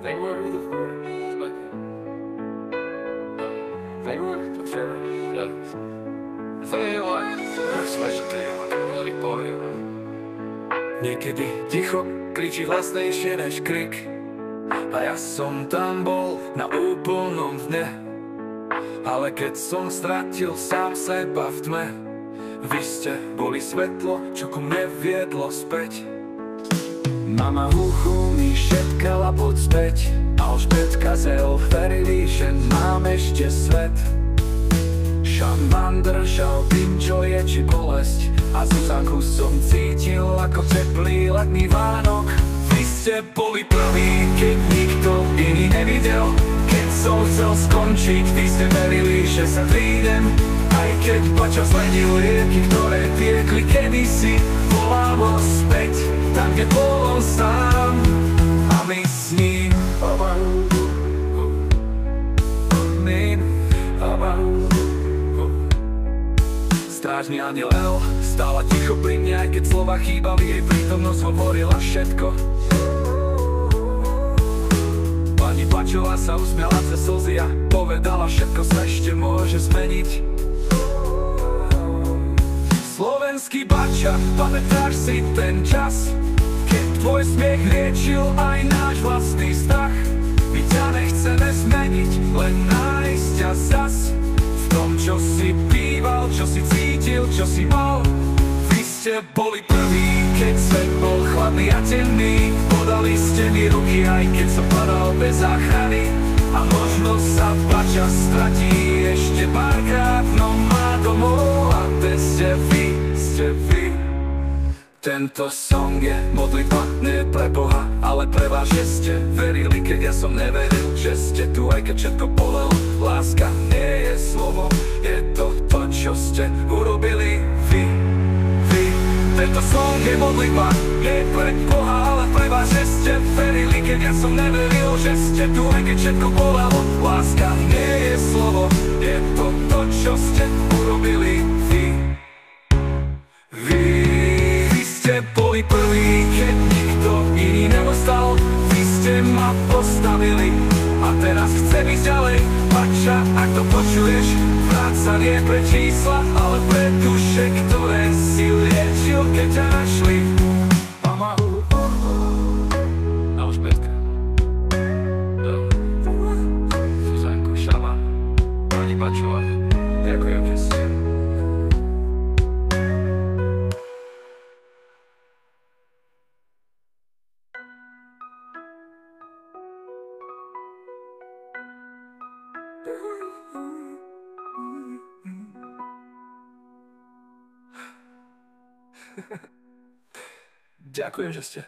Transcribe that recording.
They were the first, but they were the first. They were the first. Niekedy ticho kričí hlasnejšie než krik. A ja som tam bol na úplnom dne. Ale keď som stratil sám seba v tme, vy ste boli svetlo, čo ku mne viedlo späť. Mama v uchu mi šepkala poď späť, Alžbetka Zel verili, že mám ešte svet. Šaman držal tým, čo je či bolesť, a Zuzanku som cítil ako teplý letný Vánok. Vy ste boli prví, keď nikto iný nevidel. Keď som chcel skončiť, vy ste verili, že sa prídem. Aj keď počas ledil rieky, ktoré tiekli kedysi, volalo späť tam, kde bol on sám. A my s ním Strážny aniel El stála ticho pri mne, aj keď slova chýbali, jej prítomnosť hovorila všetko. Pani Bačová sa usmiala cez slzy a povedala, všetko sa ešte môže zmeniť. Slovenský Bača, pamätáš si ten čas, keď tvoj smiech liečil aj náš vlastný strach. My ťa nechceme zmeniť, len nájsť ťa zas v tom, čo si býval, čo si cítil, čo si mal. Vy ste boli prví, keď svet bol chladný a temný. Podali ste mi ruky, aj keď som padal bez záchrany. A možno sa Bača stratí ešte párkrát, no má domov a ten ste vy. Tento song je modlitba, nie pre Boha, ale pre vás, že ste verili, keď ja som neveril, že ste tu, aj keď všetko bolelo. Láska nie je slovo, je to to, čo ste urobili vy. Tento song je modlitba, nie pre Boha, ale pre vás, že ste verili, keď ja som neveril, že ste tu, aj keď všetko bolelo. Láska nie je slovo, je to to, čo ste urobili vy. Vy ste boli prví, keď nikto iný neostal. Vy ste ma postavili a teraz chcem ísť ďalej. Bača, ak to počuješ, práca nie pre čísla, ale pre duše, ktoré si liečil, keď ťa našli. Mama, Alžbetka, Zuzanku, Šaman, pani Bačová, ďakujem, že ste. Ďakujem, že ste.